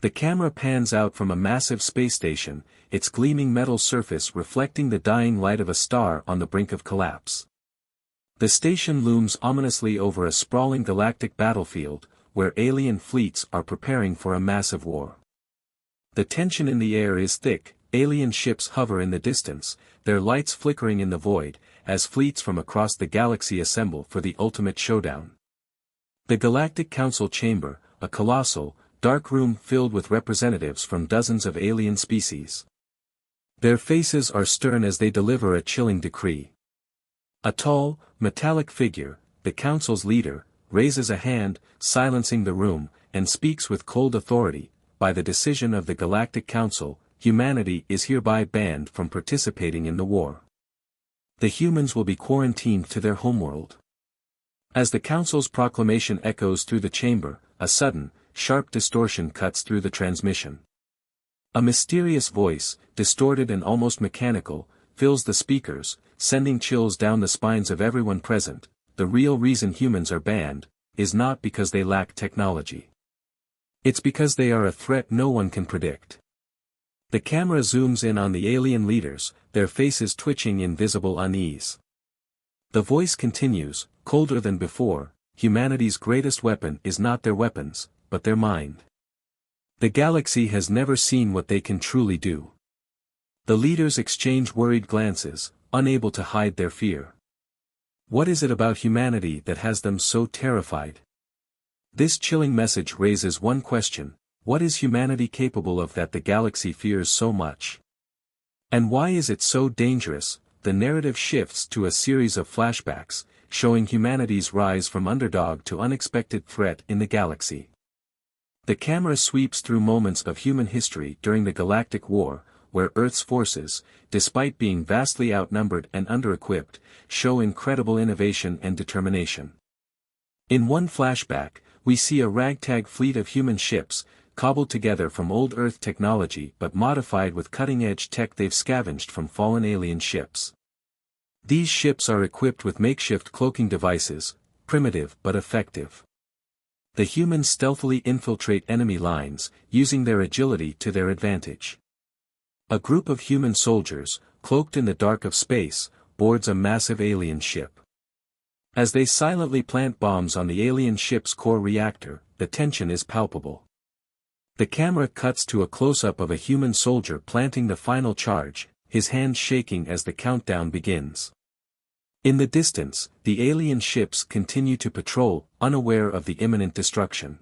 The camera pans out from a massive space station, its gleaming metal surface reflecting the dying light of a star on the brink of collapse. The station looms ominously over a sprawling galactic battlefield, where alien fleets are preparing for a massive war. The tension in the air is thick, alien ships hover in the distance, their lights flickering in the void, as fleets from across the galaxy assemble for the ultimate showdown. The Galactic Council chamber, a colossal, dark room filled with representatives from dozens of alien species. Their faces are stern as they deliver a chilling decree. A tall, metallic figure, the council's leader, raises a hand, silencing the room, and speaks with cold authority. By the decision of the Galactic Council, humanity is hereby banned from participating in the war. The humans will be quarantined to their homeworld. As the Council's proclamation echoes through the chamber, a sudden, sharp distortion cuts through the transmission. A mysterious voice, distorted and almost mechanical, fills the speakers, sending chills down the spines of everyone present. The real reason humans are banned is not because they lack technology. It's because they are a threat no one can predict. The camera zooms in on the alien leaders, their faces twitching in visible unease. The voice continues, colder than before, humanity's greatest weapon is not their weapons, but their mind. The galaxy has never seen what they can truly do. The leaders exchange worried glances, unable to hide their fear. What is it about humanity that has them so terrified? This chilling message raises one question: what is humanity capable of that the galaxy fears so much? And why is it so dangerous? The narrative shifts to a series of flashbacks, showing humanity's rise from underdog to unexpected threat in the galaxy. The camera sweeps through moments of human history during the Galactic War, where Earth's forces, despite being vastly outnumbered and under-equipped, show incredible innovation and determination. In one flashback, we see a ragtag fleet of human ships, cobbled together from old Earth technology but modified with cutting-edge tech they've scavenged from fallen alien ships. These ships are equipped with makeshift cloaking devices, primitive but effective. The humans stealthily infiltrate enemy lines, using their agility to their advantage. A group of human soldiers, cloaked in the dark of space, boards a massive alien ship. As they silently plant bombs on the alien ship's core reactor, the tension is palpable. The camera cuts to a close-up of a human soldier planting the final charge, his hands shaking as the countdown begins. In the distance, the alien ships continue to patrol, unaware of the imminent destruction.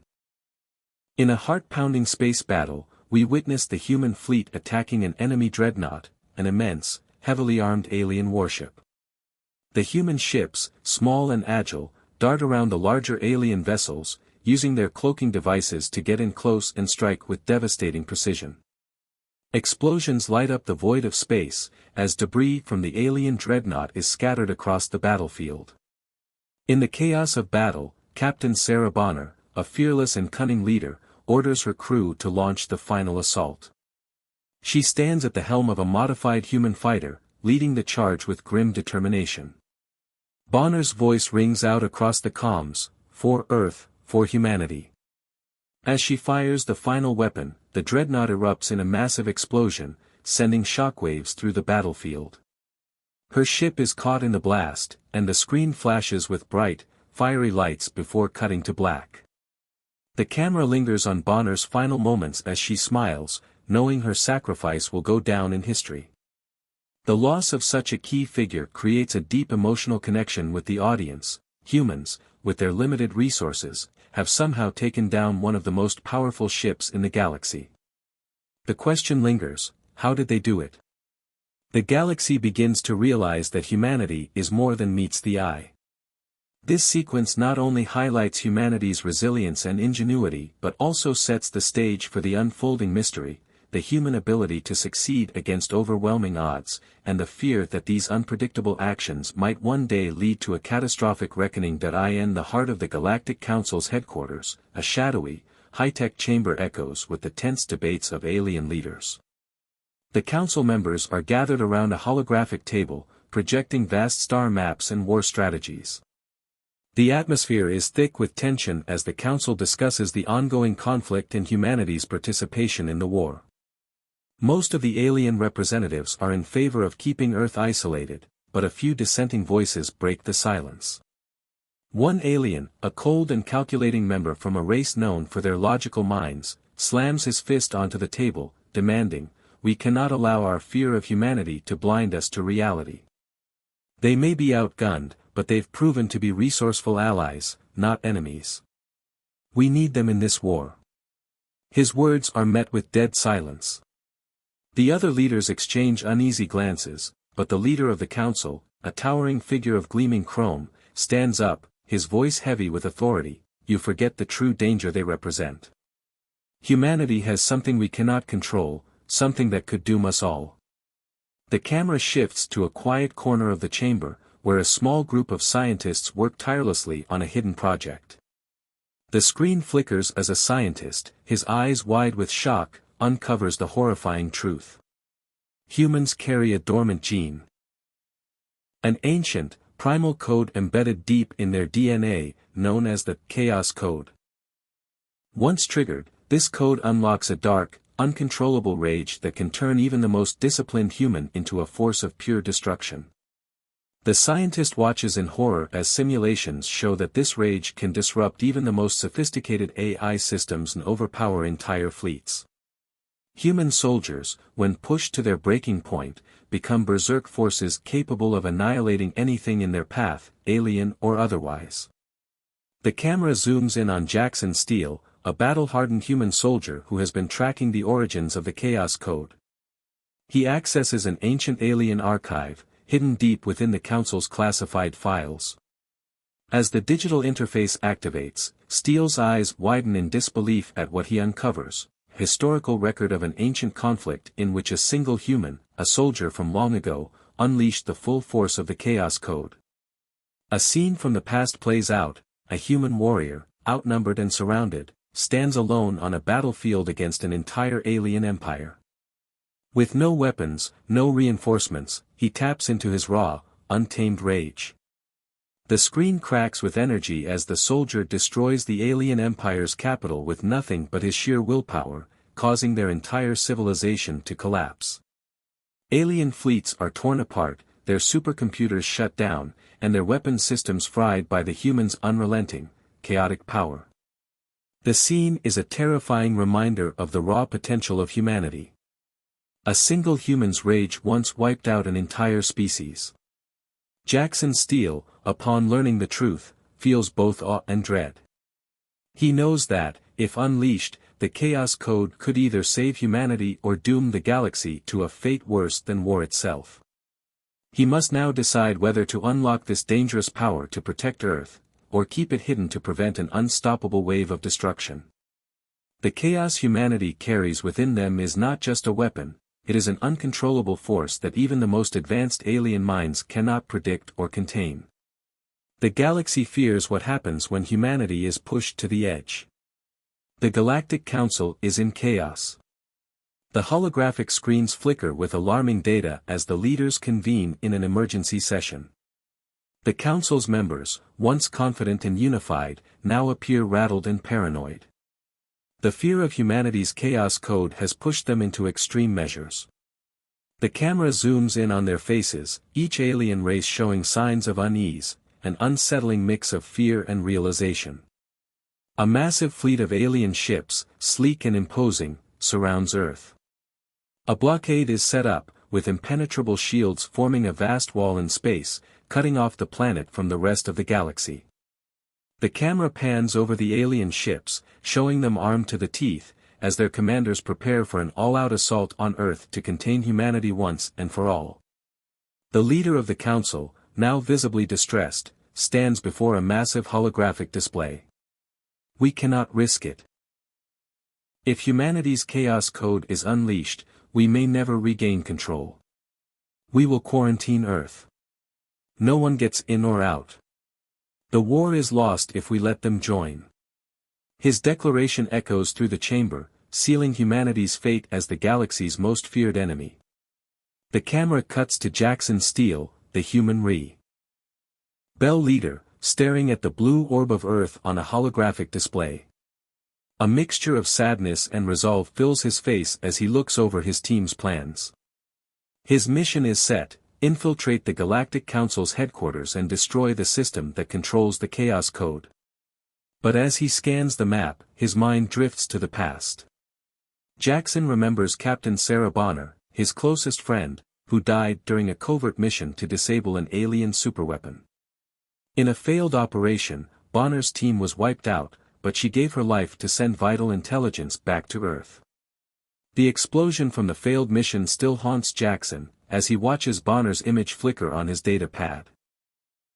In a heart-pounding space battle, we witness the human fleet attacking an enemy dreadnought, an immense, heavily armed alien warship. The human ships, small and agile, dart around the larger alien vessels, using their cloaking devices to get in close and strike with devastating precision. Explosions light up the void of space, as debris from the alien dreadnought is scattered across the battlefield. In the chaos of battle, Captain Sarah Bonner, a fearless and cunning leader, orders her crew to launch the final assault. She stands at the helm of a modified human fighter, leading the charge with grim determination. Bonner's voice rings out across the comms, "For Earth, for humanity." As she fires the final weapon, the dreadnought erupts in a massive explosion, sending shockwaves through the battlefield. Her ship is caught in the blast, and the screen flashes with bright, fiery lights before cutting to black. The camera lingers on Bonner's final moments as she smiles, knowing her sacrifice will go down in history. The loss of such a key figure creates a deep emotional connection with the audience. Humans, with their limited resources, have somehow taken down one of the most powerful ships in the galaxy. The question lingers: how did they do it? The galaxy begins to realize that humanity is more than meets the eye. This sequence not only highlights humanity's resilience and ingenuity but also sets the stage for the unfolding mystery, the human ability to succeed against overwhelming odds, and the fear that these unpredictable actions might one day lead to a catastrophic reckoning. In the heart of the Galactic Council's headquarters, a shadowy, high-tech chamber echoes with the tense debates of alien leaders. The council members are gathered around a holographic table, projecting vast star maps and war strategies. The atmosphere is thick with tension as the Council discusses the ongoing conflict and humanity's participation in the war. Most of the alien representatives are in favor of keeping Earth isolated, but a few dissenting voices break the silence. One alien, a cold and calculating member from a race known for their logical minds, slams his fist onto the table, demanding, "We cannot allow our fear of humanity to blind us to reality. They may be outgunned, but they've proven to be resourceful allies, not enemies. We need them in this war." His words are met with dead silence. The other leaders exchange uneasy glances, but the leader of the council, a towering figure of gleaming chrome, stands up, his voice heavy with authority. "You forget the true danger they represent. Humanity has something we cannot control, something that could doom us all." The camera shifts to a quiet corner of the chamber, where a small group of scientists work tirelessly on a hidden project. The screen flickers as a scientist, his eyes wide with shock, uncovers the horrifying truth. Humans carry a dormant gene. An ancient, primal code embedded deep in their DNA, known as the Chaos Code. Once triggered, this code unlocks a dark, uncontrollable rage that can turn even the most disciplined human into a force of pure destruction. The scientist watches in horror as simulations show that this rage can disrupt even the most sophisticated AI systems and overpower entire fleets. Human soldiers, when pushed to their breaking point, become berserk forces capable of annihilating anything in their path, alien or otherwise. The camera zooms in on Jackson Steele, a battle-hardened human soldier who has been tracking the origins of the Chaos Code. He accesses an ancient alien archive, hidden deep within the Council's classified files. As the digital interface activates, Steele's eyes widen in disbelief at what he uncovers: historical record of an ancient conflict in which a single human, a soldier from long ago, unleashed the full force of the Chaos Code. A scene from the past plays out: a human warrior, outnumbered and surrounded, stands alone on a battlefield against an entire alien empire. With no weapons, no reinforcements, he taps into his raw, untamed rage. The screen cracks with energy as the soldier destroys the alien empire's capital with nothing but his sheer willpower, causing their entire civilization to collapse. Alien fleets are torn apart, their supercomputers shut down, and their weapon systems fried by the humans' unrelenting, chaotic power. The scene is a terrifying reminder of the raw potential of humanity. A single human's rage once wiped out an entire species. Jackson Steele, upon learning the truth, feels both awe and dread. He knows that, if unleashed, the Chaos Code could either save humanity or doom the galaxy to a fate worse than war itself. He must now decide whether to unlock this dangerous power to protect Earth, or keep it hidden to prevent an unstoppable wave of destruction. The chaos humanity carries within them is not just a weapon, it is an uncontrollable force that even the most advanced alien minds cannot predict or contain. The galaxy fears what happens when humanity is pushed to the edge. The Galactic Council is in chaos. The holographic screens flicker with alarming data as the leaders convene in an emergency session. The Council's members, once confident and unified, now appear rattled and paranoid. The fear of humanity's Chaos Code has pushed them into extreme measures. The camera zooms in on their faces, each alien race showing signs of unease, an unsettling mix of fear and realization. A massive fleet of alien ships, sleek and imposing, surrounds Earth. A blockade is set up, with impenetrable shields forming a vast wall in space, cutting off the planet from the rest of the galaxy. The camera pans over the alien ships, showing them armed to the teeth, as their commanders prepare for an all-out assault on Earth to contain humanity once and for all. The leader of the Council, now visibly distressed, stands before a massive holographic display. We cannot risk it. If humanity's Chaos Code is unleashed, we may never regain control. We will quarantine Earth. No one gets in or out. The war is lost if we let them join. His declaration echoes through the chamber, sealing humanity's fate as the galaxy's most feared enemy. The camera cuts to Jackson Steele, the human Bell leader, staring at the blue orb of Earth on a holographic display. A mixture of sadness and resolve fills his face as he looks over his team's plans. His mission is set: infiltrate the Galactic Council's headquarters and destroy the system that controls the Chaos Code. But as he scans the map, his mind drifts to the past. Jackson remembers Captain Sarah Bonner, his closest friend, who died during a covert mission to disable an alien superweapon. In a failed operation, Bonner's team was wiped out, but she gave her life to send vital intelligence back to Earth. The explosion from the failed mission still haunts Jackson, as he watches Bonner's image flicker on his data pad.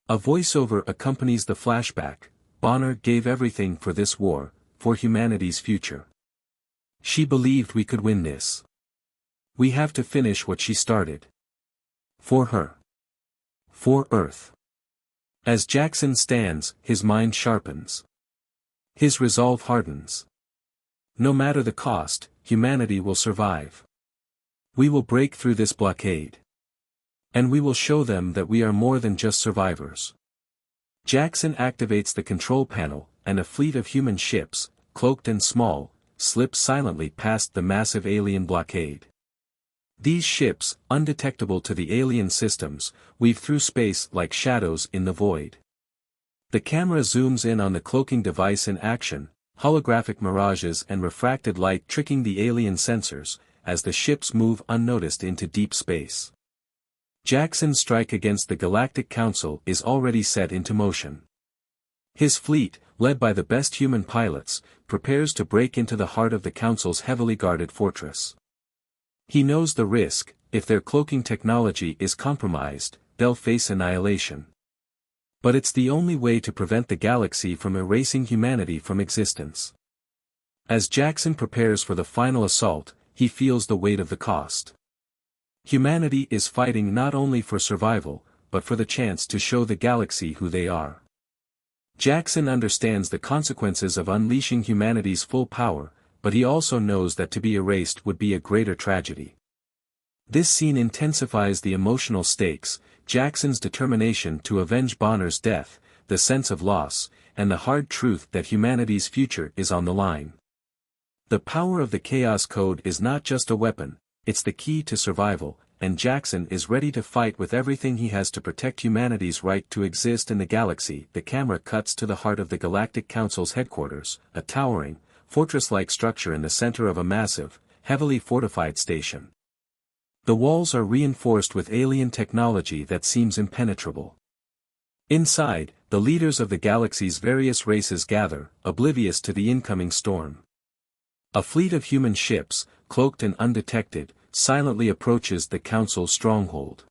A voiceover accompanies the flashback: Bonner gave everything for this war, for humanity's future. She believed we could win this. We have to finish what she started. For her. For Earth. As Jackson stands, his mind sharpens. His resolve hardens. No matter the cost, humanity will survive. We will break through this blockade. And we will show them that we are more than just survivors. Jackson activates the control panel, and a fleet of human ships, cloaked and small, slips silently past the massive alien blockade. These ships, undetectable to the alien systems, weave through space like shadows in the void. The camera zooms in on the cloaking device in action, holographic mirages and refracted light tricking the alien sensors, as the ships move unnoticed into deep space. Jackson's strike against the Galactic Council is already set into motion. His fleet, led by the best human pilots, prepares to break into the heart of the Council's heavily guarded fortress. He knows the risk: if their cloaking technology is compromised, they'll face annihilation. But it's the only way to prevent the galaxy from erasing humanity from existence. As Jackson prepares for the final assault, he feels the weight of the cost. Humanity is fighting not only for survival, but for the chance to show the galaxy who they are. Jackson understands the consequences of unleashing humanity's full power, but he also knows that to be erased would be a greater tragedy. This scene intensifies the emotional stakes: Jackson's determination to avenge Bonner's death, the sense of loss, and the hard truth that humanity's future is on the line. The power of the Chaos Code is not just a weapon, it's the key to survival, and Jackson is ready to fight with everything he has to protect humanity's right to exist in the galaxy. The camera cuts to the heart of the Galactic Council's headquarters, a towering, fortress-like structure in the center of a massive, heavily fortified station. The walls are reinforced with alien technology that seems impenetrable. Inside, the leaders of the galaxy's various races gather, oblivious to the incoming storm. A fleet of human ships, cloaked and undetected, silently approaches the Council's stronghold.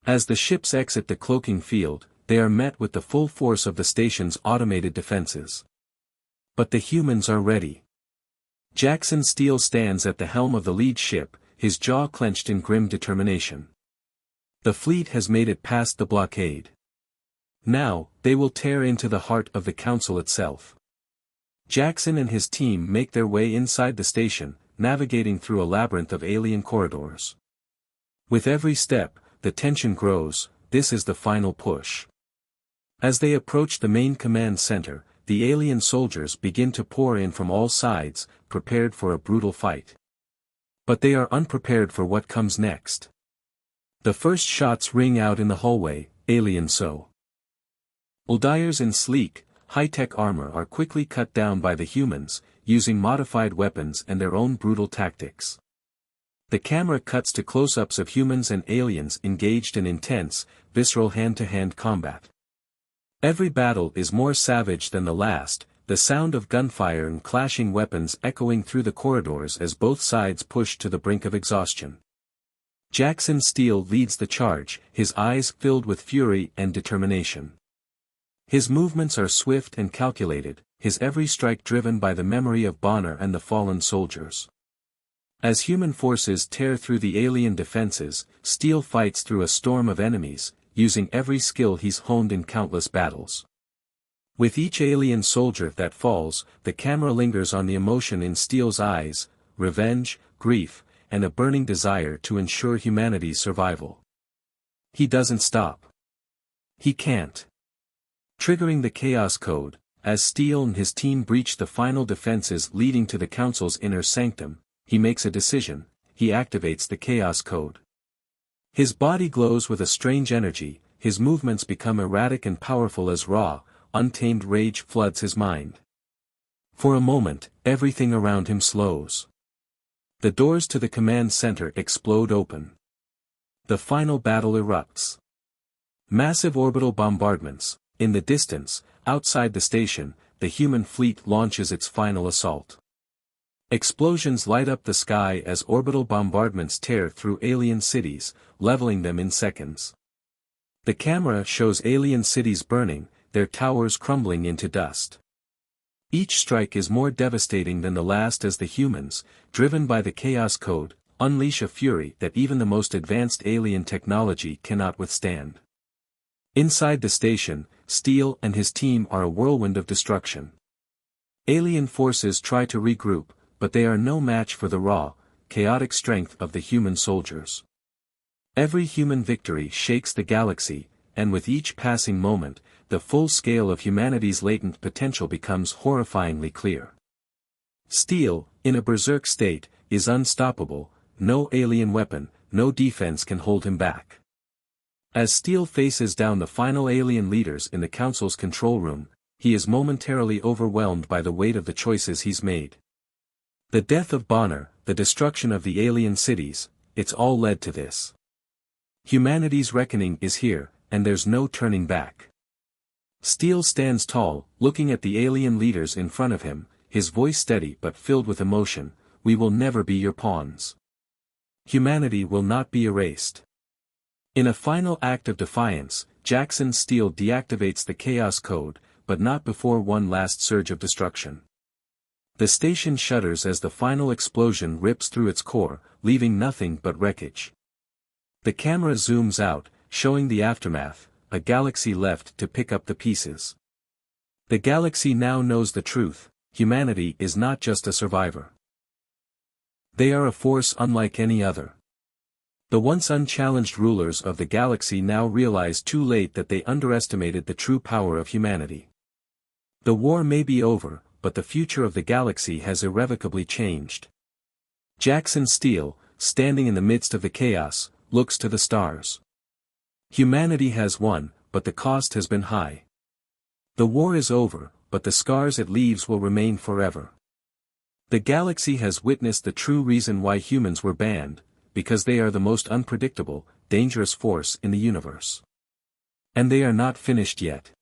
As the ships exit the cloaking field, they are met with the full force of the station's automated defenses. But the humans are ready. Jackson Steele stands at the helm of the lead ship, his jaw clenched in grim determination. The fleet has made it past the blockade. Now, they will tear into the heart of the Council itself. Jackson and his team make their way inside the station, navigating through a labyrinth of alien corridors. With every step, the tension grows. This is the final push. As they approach the main command center, the alien soldiers begin to pour in from all sides, prepared for a brutal fight. But they are unprepared for what comes next. The first shots ring out in the hallway, alien soldiers in sleek, high-tech armor are quickly cut down by the humans, using modified weapons and their own brutal tactics. The camera cuts to close-ups of humans and aliens engaged in intense, visceral hand-to-hand combat. Every battle is more savage than the last, the sound of gunfire and clashing weapons echoing through the corridors as both sides push to the brink of exhaustion. Jackson Steele leads the charge, his eyes filled with fury and determination. His movements are swift and calculated, his every strike driven by the memory of Bonner and the fallen soldiers. As human forces tear through the alien defenses, Steele fights through a storm of enemies, using every skill he's honed in countless battles. With each alien soldier that falls, the camera lingers on the emotion in Steele's eyes: revenge, grief, and a burning desire to ensure humanity's survival. He doesn't stop. He can't. Triggering the Chaos Code, as Steele and his team breach the final defenses leading to the Council's inner sanctum, he makes a decision: he activates the Chaos Code. His body glows with a strange energy, his movements become erratic and powerful as raw, untamed rage floods his mind. For a moment, everything around him slows. The doors to the command center explode open. The final battle erupts. Massive orbital bombardments. In the distance, outside the station, the human fleet launches its final assault. Explosions light up the sky as orbital bombardments tear through alien cities, leveling them in seconds. The camera shows alien cities burning, their towers crumbling into dust. Each strike is more devastating than the last as the humans, driven by the Chaos Code, unleash a fury that even the most advanced alien technology cannot withstand. Inside the station, Steele and his team are a whirlwind of destruction. Alien forces try to regroup, but they are no match for the raw, chaotic strength of the human soldiers. Every human victory shakes the galaxy, and with each passing moment, the full scale of humanity's latent potential becomes horrifyingly clear. Steele, in a berserk state, is unstoppable. No alien weapon, no defense can hold him back. As Steele faces down the final alien leaders in the Council's control room, he is momentarily overwhelmed by the weight of the choices he's made. The death of Bonner, the destruction of the alien cities, it's all led to this. Humanity's reckoning is here, and there's no turning back. Steele stands tall, looking at the alien leaders in front of him, his voice steady but filled with emotion: "We will never be your pawns. Humanity will not be erased." In a final act of defiance, Jackson Steele deactivates the Chaos Code, but not before one last surge of destruction. The station shudders as the final explosion rips through its core, leaving nothing but wreckage. The camera zooms out, showing the aftermath, a galaxy left to pick up the pieces. The galaxy now knows the truth: humanity is not just a survivor. They are a force unlike any other. The once unchallenged rulers of the galaxy now realize too late that they underestimated the true power of humanity. The war may be over, but the future of the galaxy has irrevocably changed. Jackson Steele, standing in the midst of the chaos, looks to the stars. Humanity has won, but the cost has been high. The war is over, but the scars it leaves will remain forever. The galaxy has witnessed the true reason why humans were banned: because they are the most unpredictable, dangerous force in the universe. And they are not finished yet.